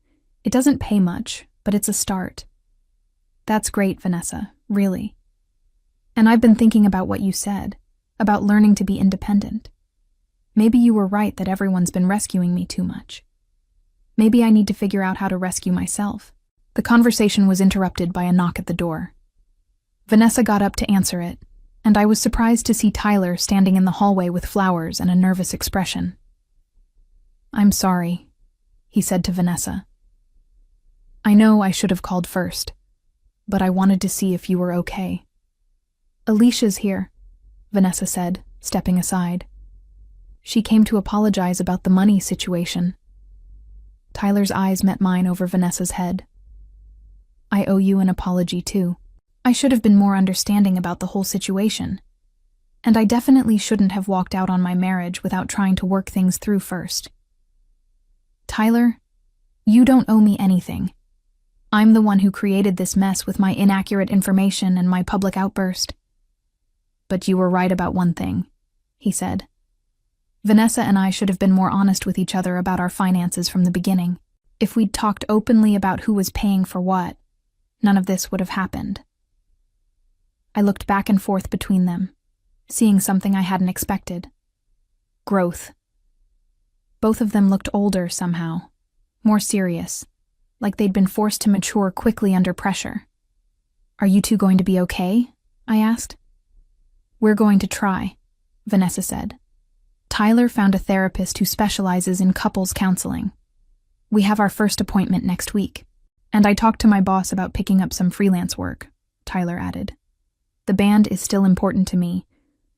It doesn't pay much, but it's a start." "That's great, Vanessa, really. And I've been thinking about what you said, about learning to be independent. Maybe you were right that everyone's been rescuing me too much. Maybe I need to figure out how to rescue myself." The conversation was interrupted by a knock at the door. Vanessa got up to answer it, and I was surprised to see Tyler standing in the hallway with flowers and a nervous expression. "I'm sorry," he said to Vanessa. "I know I should have called first, but I wanted to see if you were okay." "Alicia's here," Vanessa said, stepping aside. She came to apologize about the money situation. Tyler's eyes met mine over Vanessa's head. I owe you an apology too. I should have been more understanding about the whole situation. And I definitely shouldn't have walked out on my marriage without trying to work things through first. Tyler, you don't owe me anything. I'm the one who created this mess with my inaccurate information and my public outburst. But you were right about one thing, he said. Vanessa and I should have been more honest with each other about our finances from the beginning. If we'd talked openly about who was paying for what, none of this would have happened. I looked back and forth between them, seeing something I hadn't expected. Growth. Both of them looked older somehow, more serious, like they'd been forced to mature quickly under pressure. Are you two going to be okay? I asked. We're going to try, Vanessa said. Tyler found a therapist who specializes in couples counseling. We have our first appointment next week. And I talked to my boss about picking up some freelance work, Tyler added. The band is still important to me,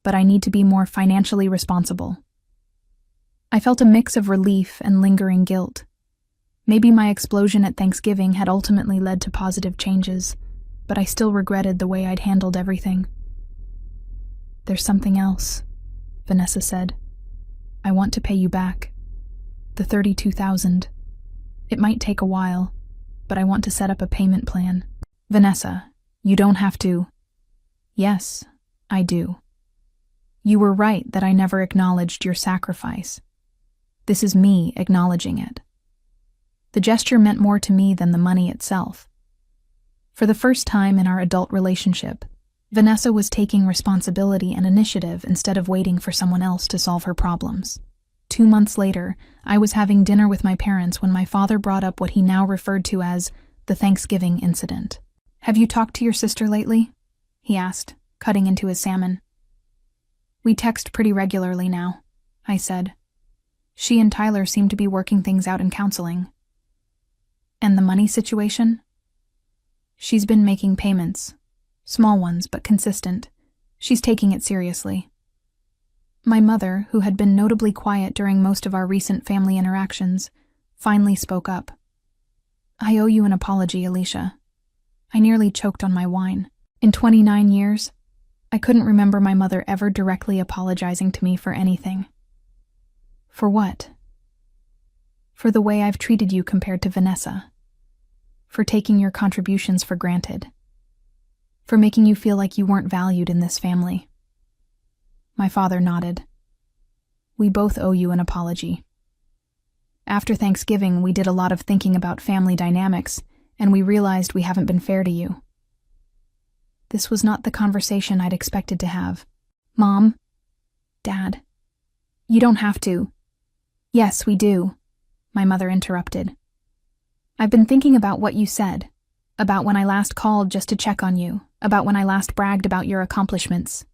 but I need to be more financially responsible. I felt a mix of relief and lingering guilt. Maybe my explosion at Thanksgiving had ultimately led to positive changes, but I still regretted the way I'd handled everything. There's something else, Vanessa said. I want to pay you back. The $32,000. It might take a while, but I want to set up a payment plan. Vanessa, you don't have to. Yes, I do. You were right that I never acknowledged your sacrifice. This is me acknowledging it. The gesture meant more to me than the money itself. For the first time in our adult relationship, Vanessa was taking responsibility and initiative instead of waiting for someone else to solve her problems. 2 months later, I was having dinner with my parents when my father brought up what he now referred to as the Thanksgiving incident. Have you talked to your sister lately? He asked, cutting into his salmon. We text pretty regularly now, I said. She and Tyler seem to be working things out in counseling. And the money situation? She's been making payments. Small ones, but consistent. She's taking it seriously. My mother, who had been notably quiet during most of our recent family interactions, finally spoke up. I owe you an apology, Alicia. I nearly choked on my wine. In 29 years, I couldn't remember my mother ever directly apologizing to me for anything. For what? For the way I've treated you compared to Vanessa. For taking your contributions for granted. For making you feel like you weren't valued in this family. My father nodded. We both owe you an apology. After Thanksgiving, we did a lot of thinking about family dynamics, and we realized we haven't been fair to you. This was not the conversation I'd expected to have. Mom? Dad? You don't have to. Yes, we do, my mother interrupted. I've been thinking about what you said, about when I last called just to check on you, about when I last bragged about your accomplishments.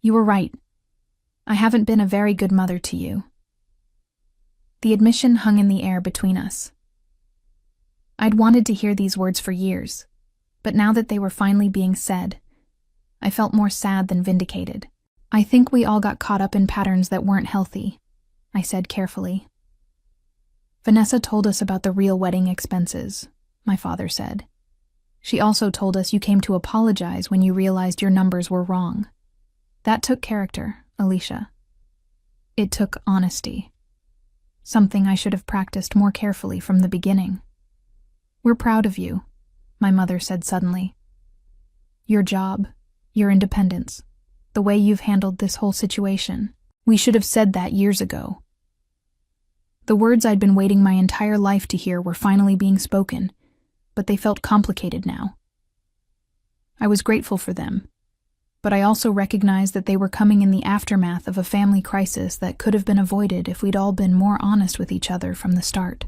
You were right. I haven't been a very good mother to you. The admission hung in the air between us. I'd wanted to hear these words for years, but now that they were finally being said, I felt more sad than vindicated. I think we all got caught up in patterns that weren't healthy, I said carefully. Vanessa told us about the real wedding expenses, my father said. She also told us you came to apologize when you realized your numbers were wrong. That took character, Alicia. It took honesty. Something I should have practiced more carefully from the beginning. We're proud of you, my mother said suddenly. Your job, your independence, the way you've handled this whole situation. We should have said that years ago. The words I'd been waiting my entire life to hear were finally being spoken, but they felt complicated now. I was grateful for them, but I also recognized that they were coming in the aftermath of a family crisis that could have been avoided if we'd all been more honest with each other from the start.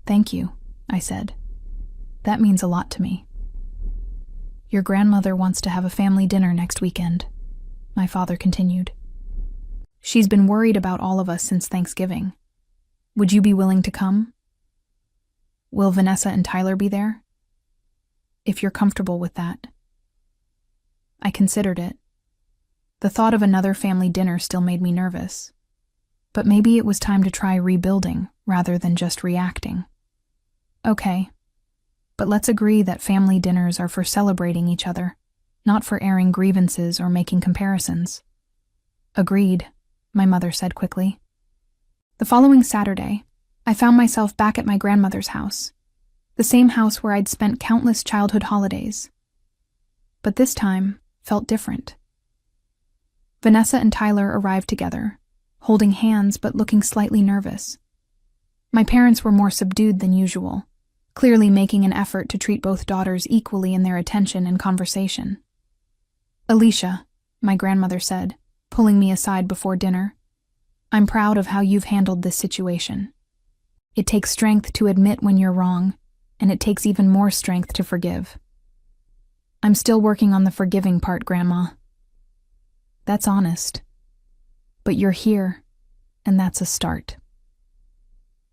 Thank you, I said. That means a lot to me. Your grandmother wants to have a family dinner next weekend, my father continued. She's been worried about all of us since Thanksgiving. Would you be willing to come? Will Vanessa and Tyler be there? If you're comfortable with that. I considered it. The thought of another family dinner still made me nervous. but maybe it was time to try rebuilding rather than just reacting. Okay, but let's agree that family dinners are for celebrating each other, not for airing grievances or making comparisons. Agreed, my mother said quickly. The following Saturday, I found myself back at my grandmother's house, the same house where I'd spent countless childhood holidays. But this time felt different. Vanessa and Tyler arrived together, holding hands but looking slightly nervous. My parents were more subdued than usual, clearly making an effort to treat both daughters equally in their attention and conversation. Alicia, my grandmother said, pulling me aside before dinner, I'm proud of how you've handled this situation. It takes strength to admit when you're wrong, and it takes even more strength to forgive. I'm still working on the forgiving part, Grandma. That's honest. But you're here, and that's a start.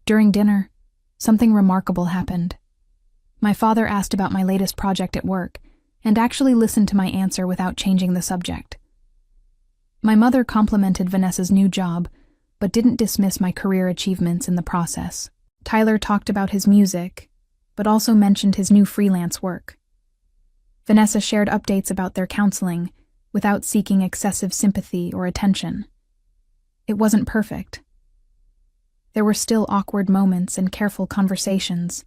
During dinner, something remarkable happened. My father asked about my latest project at work, and actually listened to my answer without changing the subject. My mother complimented Vanessa's new job, but didn't dismiss my career achievements in the process. Tyler talked about his music, but also mentioned his new freelance work. Vanessa shared updates about their counseling, without seeking excessive sympathy or attention. It wasn't perfect. There were still awkward moments and careful conversations,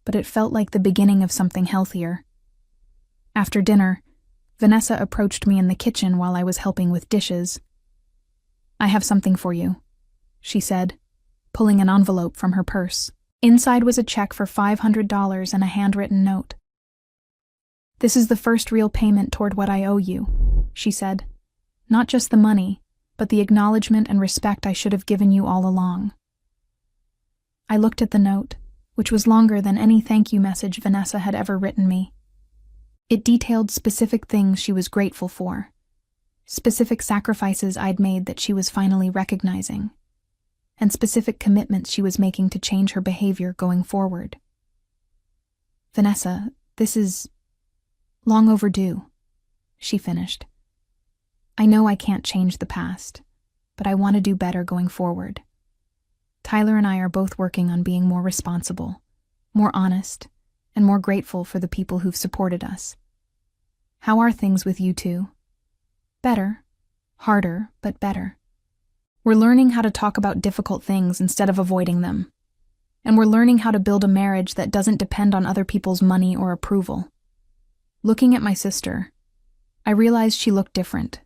but it felt like the beginning of something healthier. After dinner, Vanessa approached me in the kitchen while I was helping with dishes. I have something for you, she said, pulling an envelope from her purse. Inside was a check for $500 and a handwritten note. This is the first real payment toward what I owe you, she said. Not just the money, but the acknowledgement and respect I should have given you all along. I looked at the note, which was longer than any thank you message Vanessa had ever written me. It detailed specific things she was grateful for, specific sacrifices I'd made that she was finally recognizing, and specific commitments she was making to change her behavior going forward. Vanessa, this is long overdue, she finished. I know I can't change the past, but I want to do better going forward. Tyler and I are both working on being more responsible, more honest, and more grateful for the people who've supported us. How are things with you two? Better. Harder, but better. We're learning how to talk about difficult things instead of avoiding them. And we're learning how to build a marriage that doesn't depend on other people's money or approval. Looking at my sister, I realized she looked different.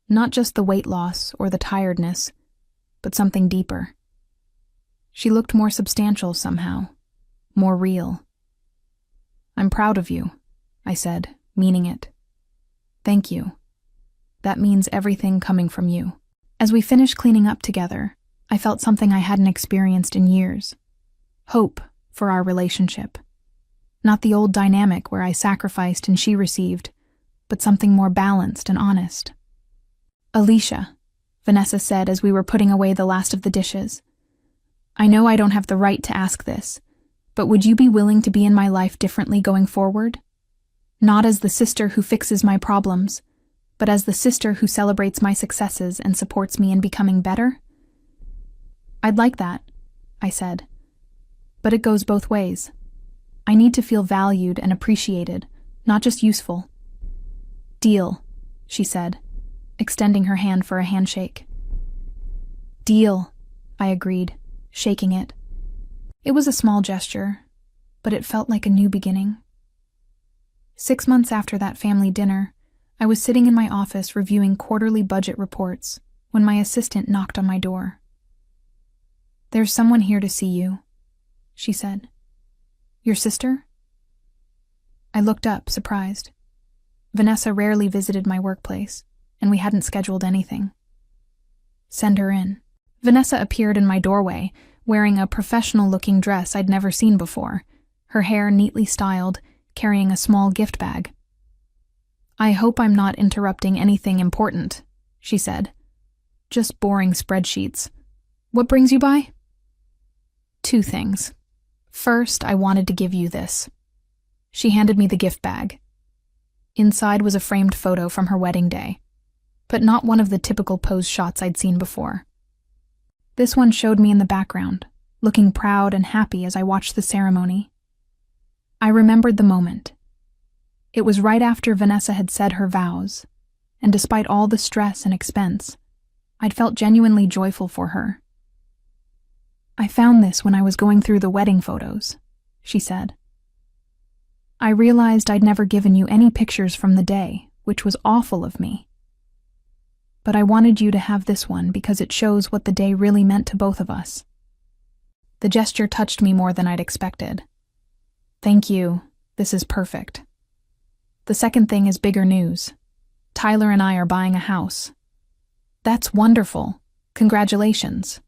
Not just the weight loss or the tiredness, but something deeper. She looked more substantial somehow, more real. I'm proud of you, I said, meaning it. Thank you. That means everything coming from you. As we finished cleaning up together, I felt something I hadn't experienced in years. Hope for our relationship. Not the old dynamic where I sacrificed and she received, but something more balanced and honest. Alicia, Vanessa said as we were putting away the last of the dishes. I know I don't have the right to ask this, but would you be willing to be in my life differently going forward? Not as the sister who fixes my problems, but as the sister who celebrates my successes and supports me in becoming better? I'd like that, I said. But it goes both ways. I need to feel valued and appreciated, not just useful. Deal, she said, extending her hand for a handshake. Deal, I agreed, shaking it. It was a small gesture, but it felt like a new beginning. 6 months after that family dinner, I was sitting in my office reviewing quarterly budget reports when my assistant knocked on my door. There's someone here to see you, she said. Your sister? I looked up, surprised. Vanessa rarely visited my workplace, and we hadn't scheduled anything. Send her in. Vanessa appeared in my doorway, wearing a professional-looking dress I'd never seen before, her hair neatly styled, carrying a small gift bag. I hope I'm not interrupting anything important, she said. Just boring spreadsheets. What brings you by? 2 things. First, I wanted to give you this. She handed me the gift bag. Inside was a framed photo from her wedding day, but not one of the typical pose shots I'd seen before. This one showed me in the background, looking proud and happy as I watched the ceremony. I remembered the moment. It was right after Vanessa had said her vows, and despite all the stress and expense, I'd felt genuinely joyful for her. "I found this when I was going through the wedding photos," she said. "I realized I'd never given you any pictures from the day, which was awful of me. But I wanted you to have this one because it shows what the day really meant to both of us." The gesture touched me more than I'd expected. "Thank you. This is perfect." The second thing is bigger news. Tyler and I are buying a house. "That's wonderful. Congratulations."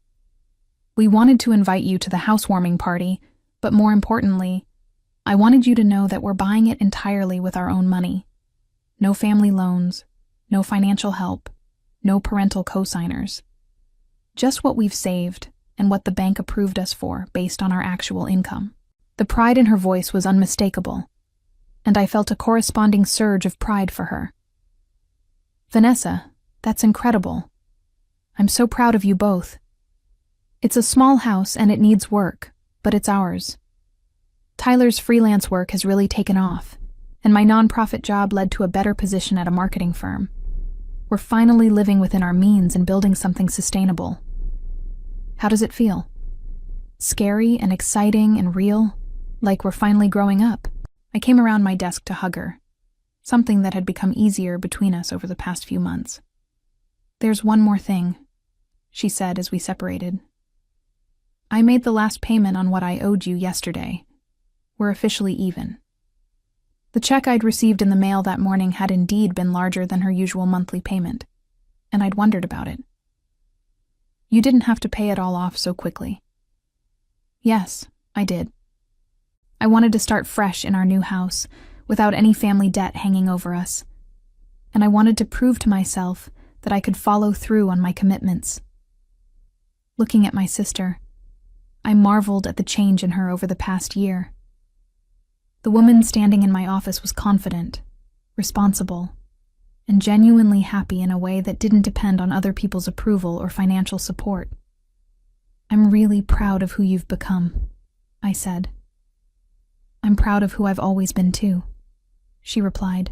"We wanted to invite you to the housewarming party, but more importantly, I wanted you to know that we're buying it entirely with our own money. No family loans, no financial help, no parental co-signers. Just what we've saved and what the bank approved us for based on our actual income." The pride in her voice was unmistakable, and I felt a corresponding surge of pride for her. "Vanessa, that's incredible. I'm so proud of you both. It's a small house and it needs work, but it's ours. Tyler's freelance work has really taken off, and my nonprofit job led to a better position at a marketing firm. We're finally living within our means and building something sustainable. How does it feel? Scary and exciting and real, like we're finally growing up?" I came around my desk to hug her, something that had become easier between us over the past few months. "There's one more thing," she said as we separated. "I made the last payment on what I owed you yesterday. We're officially even." The check I'd received in the mail that morning had indeed been larger than her usual monthly payment, and I'd wondered about it. "You didn't have to pay it all off so quickly." "Yes, I did. I wanted to start fresh in our new house, without any family debt hanging over us. And I wanted to prove to myself that I could follow through on my commitments." Looking at my sister, I marveled at the change in her over the past year. The woman standing in my office was confident, responsible, and genuinely happy in a way that didn't depend on other people's approval or financial support. "I'm really proud of who you've become," I said. "I'm proud of who I've always been too," she replied.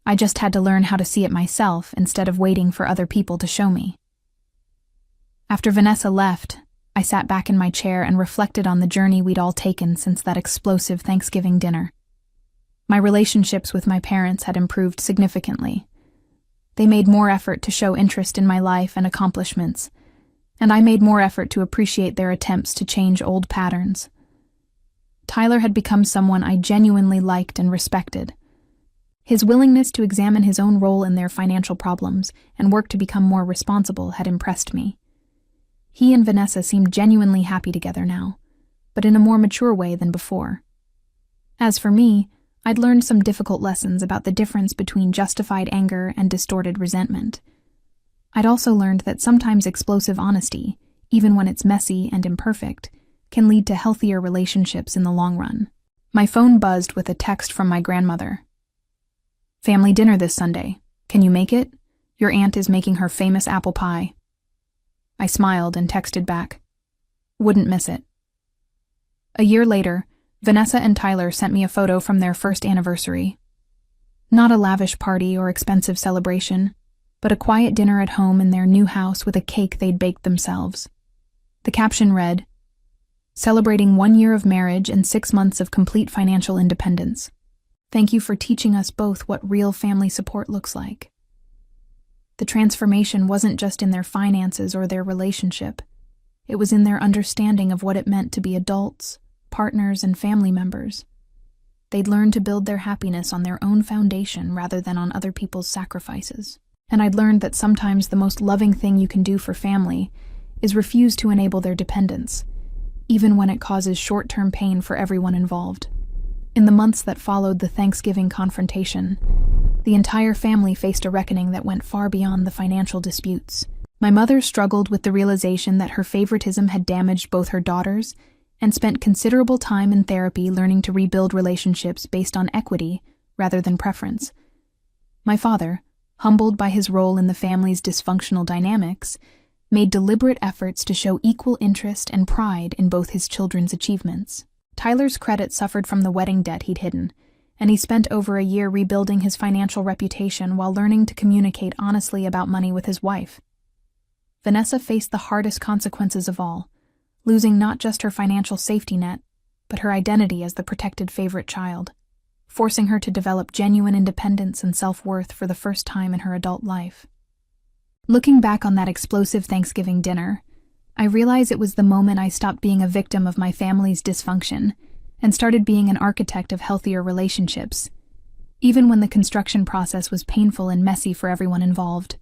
"I just had to learn how to see it myself instead of waiting for other people to show me." After Vanessa left, I sat back in my chair and reflected on the journey we'd all taken since that explosive Thanksgiving dinner. My relationships with my parents had improved significantly. They made more effort to show interest in my life and accomplishments, and I made more effort to appreciate their attempts to change old patterns. Tyler had become someone I genuinely liked and respected. His willingness to examine his own role in their financial problems and work to become more responsible had impressed me. He and Vanessa seemed genuinely happy together now, but in a more mature way than before. As for me, I'd learned some difficult lessons about the difference between justified anger and distorted resentment. I'd also learned that sometimes explosive honesty, even when it's messy and imperfect, can lead to healthier relationships in the long run. My phone buzzed with a text from my grandmother. "Family dinner this Sunday. Can you make it? Your aunt is making her famous apple pie." I smiled and texted back, "Wouldn't miss it." A year later, Vanessa and Tyler sent me a photo from their first anniversary. Not a lavish party or expensive celebration, but a quiet dinner at home in their new house with a cake they'd baked themselves. The caption read, "Celebrating 1 year of marriage and 6 months of complete financial independence. Thank you for teaching us both what real family support looks like." The transformation wasn't just in their finances or their relationship. It was in their understanding of what it meant to be adults, partners, and family members. They'd learned to build their happiness on their own foundation rather than on other people's sacrifices. And I'd learned that sometimes the most loving thing you can do for family is refuse to enable their dependence, even when it causes short-term pain for everyone involved. In the months that followed the Thanksgiving confrontation, the entire family faced a reckoning that went far beyond the financial disputes. My mother struggled with the realization that her favoritism had damaged both her daughters and spent considerable time in therapy learning to rebuild relationships based on equity rather than preference. My father, humbled by his role in the family's dysfunctional dynamics, made deliberate efforts to show equal interest and pride in both his children's achievements. Tyler's credit suffered from the wedding debt he'd hidden, and he spent over a year rebuilding his financial reputation while learning to communicate honestly about money with his wife. Vanessa faced the hardest consequences of all, losing not just her financial safety net, but her identity as the protected favorite child, forcing her to develop genuine independence and self-worth for the first time in her adult life. Looking back on that explosive Thanksgiving dinner, I realize it was the moment I stopped being a victim of my family's dysfunction and started being an architect of healthier relationships, even when the construction process was painful and messy for everyone involved.